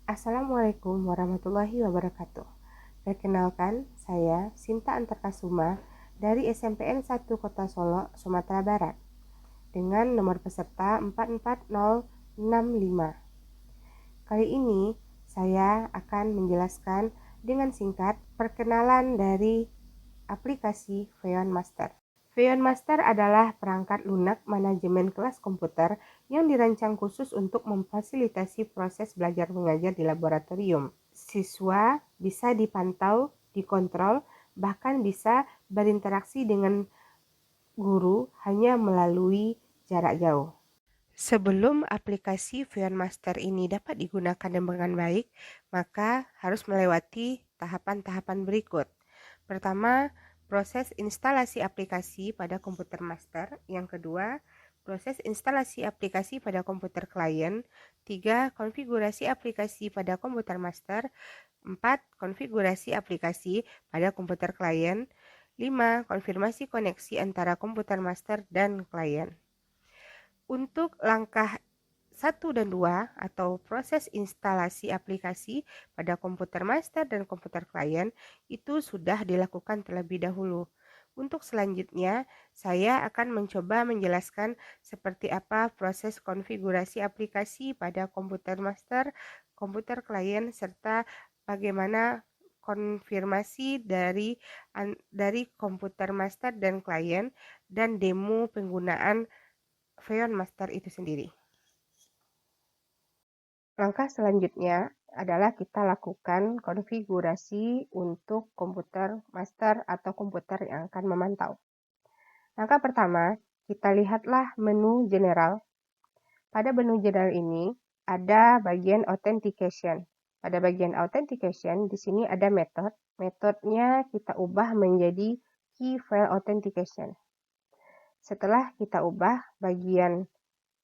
Assalamualaikum warahmatullahi wabarakatuh. Perkenalkan, saya Sinta Antarkasuma dari SMPN 1 Kota Solo, Sumatera Barat, dengan nomor peserta 44065. Kali ini, saya akan menjelaskan dengan singkat perkenalan dari aplikasi Feon Master. Feon Master adalah perangkat lunak manajemen kelas komputer yang dirancang khusus untuk memfasilitasi proses belajar mengajar di laboratorium. Siswa bisa dipantau, dikontrol, bahkan bisa berinteraksi dengan guru hanya melalui jarak jauh. Sebelum aplikasi Feon Master ini dapat digunakan dengan baik, maka harus melewati tahapan-tahapan berikut. Pertama, proses instalasi aplikasi pada komputer master. Yang kedua, proses instalasi aplikasi pada komputer klien. 3. Konfigurasi aplikasi pada komputer master. 4. Konfigurasi aplikasi pada komputer klien. 5. Konfirmasi koneksi antara komputer master dan klien. Untuk langkah 1 dan 2 atau proses instalasi aplikasi pada komputer master dan komputer klien itu sudah dilakukan terlebih dahulu. Untuk selanjutnya, saya akan mencoba menjelaskan seperti apa proses konfigurasi aplikasi pada komputer master, komputer klien, serta bagaimana konfirmasi dari komputer master dan klien dan demo penggunaan Feon Master itu sendiri. Langkah selanjutnya adalah kita lakukan konfigurasi untuk komputer master atau komputer yang akan memantau. Langkah pertama, kita lihatlah menu general. Pada menu general ini ada bagian authentication. Pada bagian authentication, di sini ada method. Metodenya kita ubah menjadi key file authentication. Setelah kita ubah bagian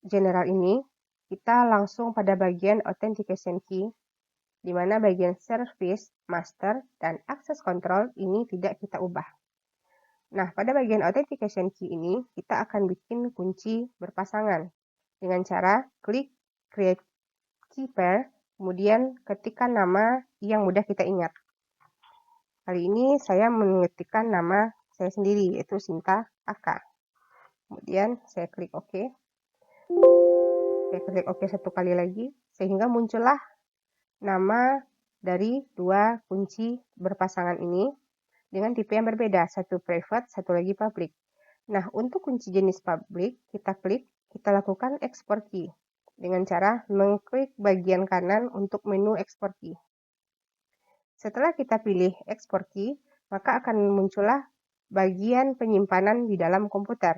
general ini, kita langsung pada bagian authentication key, di mana bagian service, master, dan access control ini tidak kita ubah. Nah, pada bagian authentication key ini, kita akan bikin kunci berpasangan dengan cara klik create key pair, kemudian ketikkan nama yang mudah kita ingat. Kali ini saya mengetikkan nama saya sendiri, yaitu Sinta Aka. Kemudian saya klik OK. Saya klik OK satu kali lagi, sehingga muncullah nama dari dua kunci berpasangan ini dengan tipe yang berbeda, satu private, satu lagi public. Nah, untuk kunci jenis public, kita klik, kita lakukan export key dengan cara mengklik bagian kanan untuk menu export key. Setelah kita pilih export key, maka akan muncullah bagian penyimpanan di dalam komputer.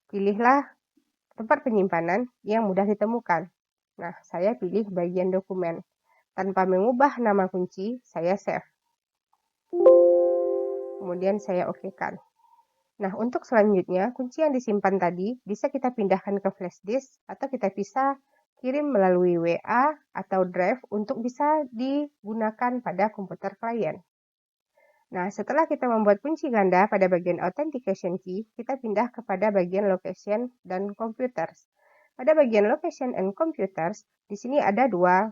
Pilihlah tempat penyimpanan yang mudah ditemukan. Nah, saya pilih bagian dokumen. Tanpa mengubah nama kunci, saya save. Kemudian saya OK-kan. Nah, untuk selanjutnya, kunci yang disimpan tadi bisa kita pindahkan ke flash disk atau kita bisa kirim melalui WA atau Drive untuk bisa digunakan pada komputer klien. Nah, setelah kita membuat kunci ganda pada bagian authentication key, kita pindah kepada bagian location dan computers. Pada bagian location and computers, di sini ada dua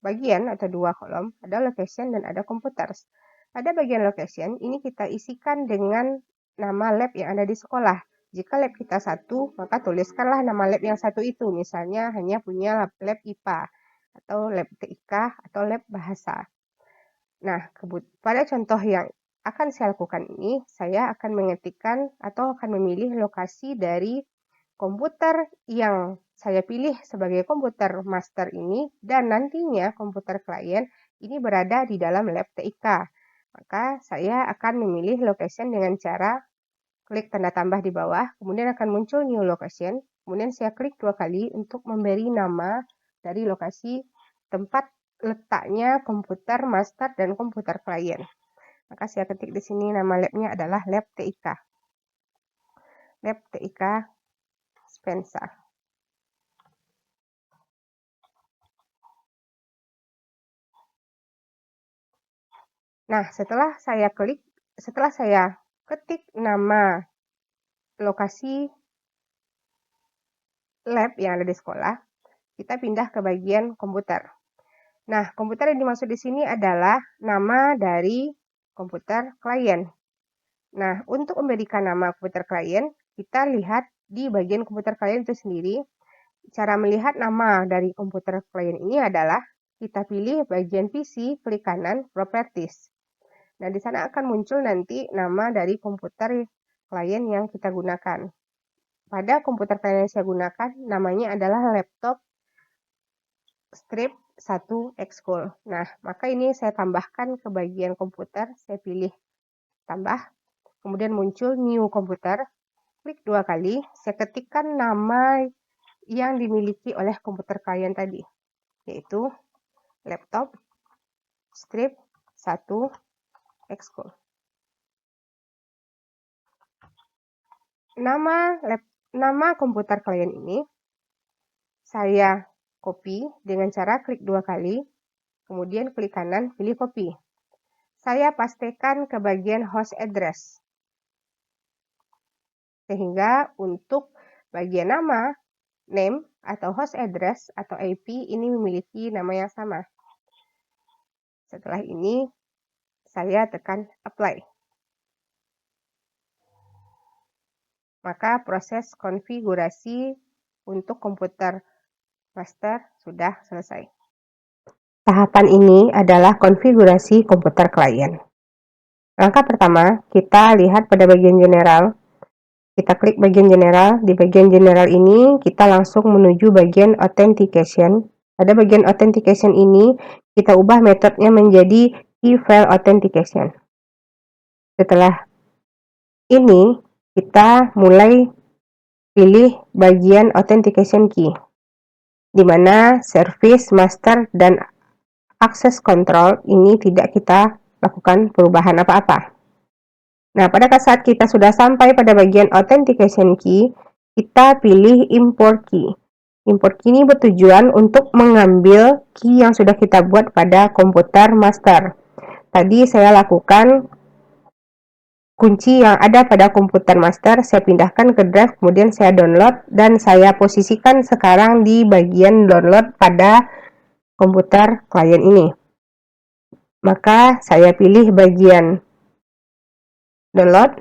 bagian atau dua kolom, ada location dan ada computers. Pada bagian location, ini kita isikan dengan nama lab yang ada di sekolah. Jika lab kita satu, maka tuliskanlah nama lab yang satu itu. Misalnya hanya punya lab IPA, atau lab TIK, atau lab bahasa. Nah, pada contoh yang akan saya lakukan ini, saya akan mengetikkan atau akan memilih lokasi dari komputer yang saya pilih sebagai komputer master ini dan nantinya komputer klien ini berada di dalam lab TIK. Maka saya akan memilih location dengan cara klik tanda tambah di bawah, kemudian akan muncul new location, kemudian saya klik dua kali untuk memberi nama dari lokasi tempat letaknya komputer master dan komputer klien. Maka saya ketik di sini nama labnya adalah lab TIK. Lab TIK Spensa. Nah, setelah saya ketik nama lokasi lab yang ada di sekolah, kita pindah ke bagian komputer. Nah, komputer yang dimaksud di sini adalah nama dari komputer klien. Nah, untuk memberikan nama komputer klien, kita lihat di bagian komputer klien itu sendiri. Cara melihat nama dari komputer klien ini adalah kita pilih bagian PC, klik kanan, Properties. Nah, di sana akan muncul nanti nama dari komputer klien yang kita gunakan. Pada komputer klien yang saya gunakan, namanya adalah laptop strip 1 Excol. Nah, maka ini saya tambahkan ke bagian komputer, saya pilih tambah, kemudian muncul new komputer, klik 2 kali, saya ketikkan nama yang dimiliki oleh komputer klien tadi, yaitu laptop strip 1 Excol. Nama komputer klien ini saya copy dengan cara klik 2 kali, kemudian klik kanan, pilih copy. Saya pastekan ke bagian host address. Sehingga untuk bagian nama, name, atau host address, atau IP ini memiliki nama yang sama. Setelah ini, saya tekan apply. Maka proses konfigurasi untuk komputer master sudah selesai. Tahapan ini adalah konfigurasi komputer klien. Langkah pertama, kita lihat pada bagian general. Kita klik bagian general. Di bagian general ini, kita langsung menuju bagian authentication. Pada bagian authentication ini, kita ubah metodenya menjadi key file authentication. Setelah ini, kita mulai pilih bagian authentication key, di mana service, master, dan access control ini tidak kita lakukan perubahan apa-apa. Nah, pada saat kita sudah sampai pada bagian authentication key, kita pilih import key. Import key ini bertujuan untuk mengambil key yang sudah kita buat pada komputer master. Tadi saya lakukan kunci yang ada pada komputer master, saya pindahkan ke drive, kemudian saya download, dan saya posisikan sekarang di bagian download pada komputer klien ini. Maka saya pilih bagian download,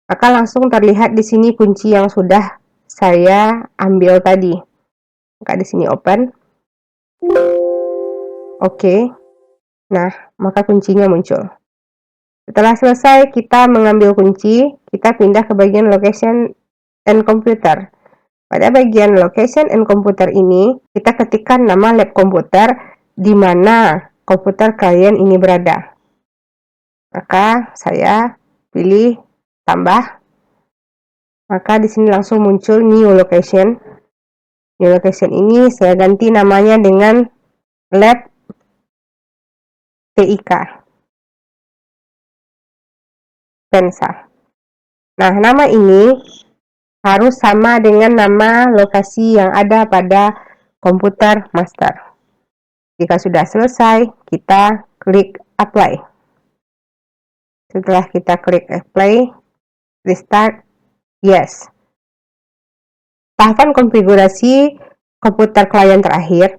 maka langsung terlihat di sini kunci yang sudah saya ambil tadi. Maka di sini open. Oke. Nah, maka kuncinya muncul. Setelah selesai kita mengambil kunci, kita pindah ke bagian location and computer. Pada bagian location and computer ini, kita ketikkan nama lab komputer di mana komputer klien ini berada. Maka saya pilih tambah. Maka di sini langsung muncul new location. New location ini saya ganti namanya dengan lab TIK. Pensa. Nah, nama ini harus sama dengan nama lokasi yang ada pada komputer master. Jika sudah selesai, kita klik apply. Setelah kita klik apply, restart, yes. Tahapan konfigurasi komputer klien terakhir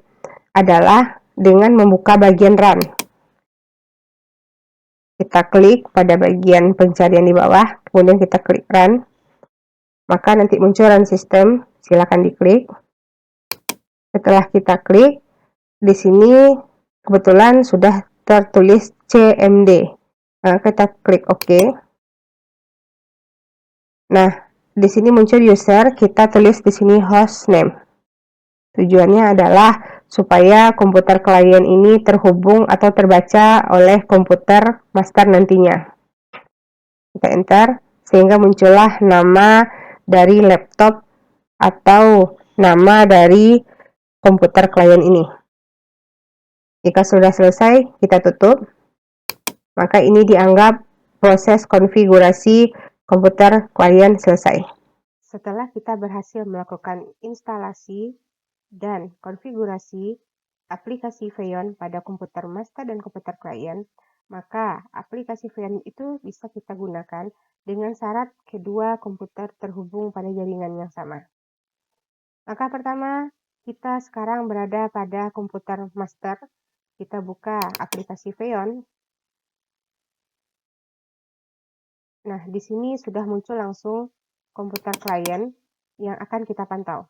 adalah dengan membuka bagian run. Kita klik pada bagian pencarian di bawah, kemudian kita klik run. Maka nanti muncul run system, silakan diklik. Setelah kita klik, di sini kebetulan sudah tertulis CMD. Nah, kita klik OK. Nah, di sini muncul user, kita tulis di sini hostname. Tujuannya adalah supaya komputer klien ini terhubung atau terbaca oleh komputer master nantinya. Kita enter, sehingga muncullah nama dari laptop atau nama dari komputer klien ini. Jika sudah selesai, kita tutup. Maka ini dianggap proses konfigurasi komputer klien selesai. Setelah kita berhasil melakukan instalasi dan konfigurasi aplikasi Feyon pada komputer master dan komputer klien, maka aplikasi Feyon itu bisa kita gunakan dengan syarat kedua komputer terhubung pada jaringan yang sama. Langkah pertama, kita sekarang berada pada komputer master. Kita buka aplikasi Veon. Nah, di sini sudah muncul langsung komputer klien yang akan kita pantau.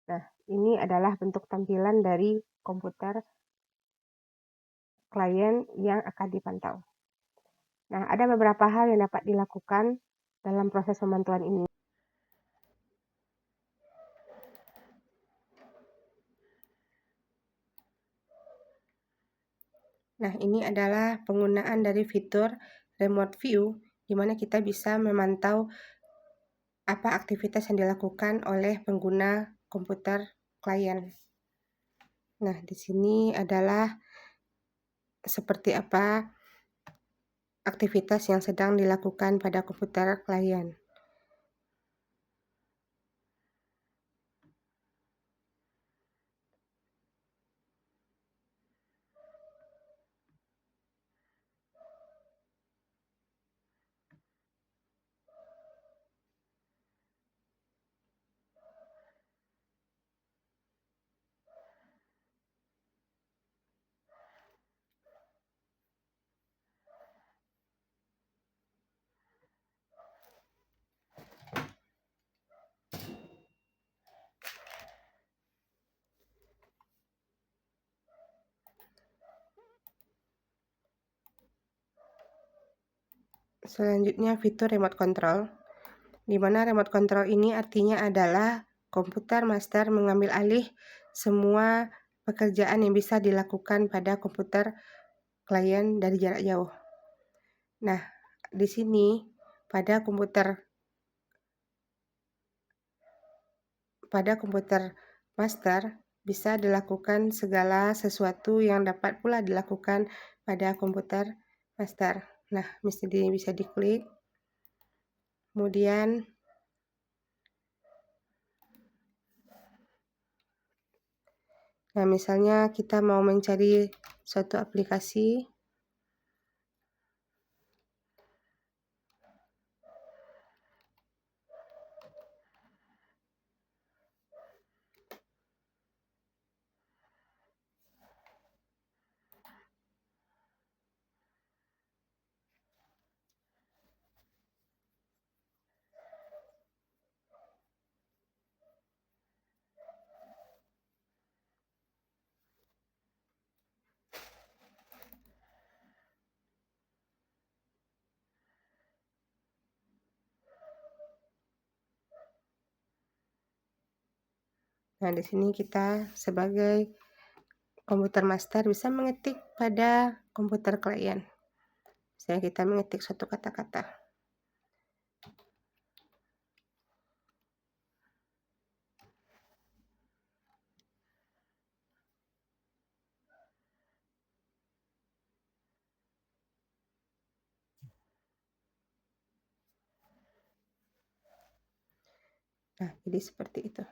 Nah, ini adalah bentuk tampilan dari komputer klien yang akan dipantau. Nah, ada beberapa hal yang dapat dilakukan dalam proses pemantauan ini. Nah, ini adalah penggunaan dari fitur Remote View, di mana kita bisa memantau apa aktivitas yang dilakukan oleh pengguna komputer klien. Nah, di sini adalah seperti apa aktivitas yang sedang dilakukan pada komputer klien. Selanjutnya fitur remote control, di mana remote control ini artinya adalah komputer master mengambil alih semua pekerjaan yang bisa dilakukan pada komputer klien dari jarak jauh. Nah, di sini pada komputer master bisa dilakukan segala sesuatu yang dapat pula dilakukan pada komputer master. Nah, bisa diklik. Kemudian misalnya kita mau mencari suatu aplikasi. Nah, di sini kita sebagai komputer master bisa mengetik pada komputer klien. Misalnya kita mengetik suatu kata-kata. Nah, jadi seperti itu.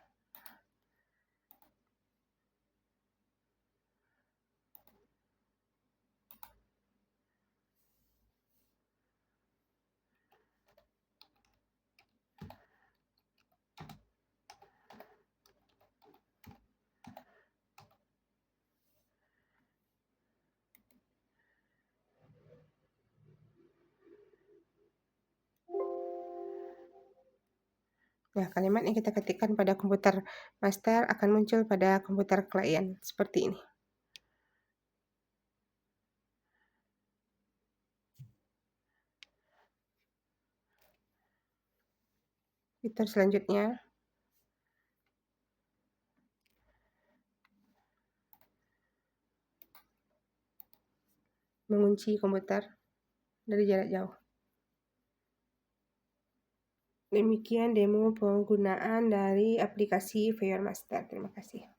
Nah, kalimat yang kita ketikkan pada komputer master akan muncul pada komputer klien seperti ini. Fitur selanjutnya, mengunci komputer dari jarak jauh. Demikian demo penggunaan dari aplikasi Veon Master. Terima kasih.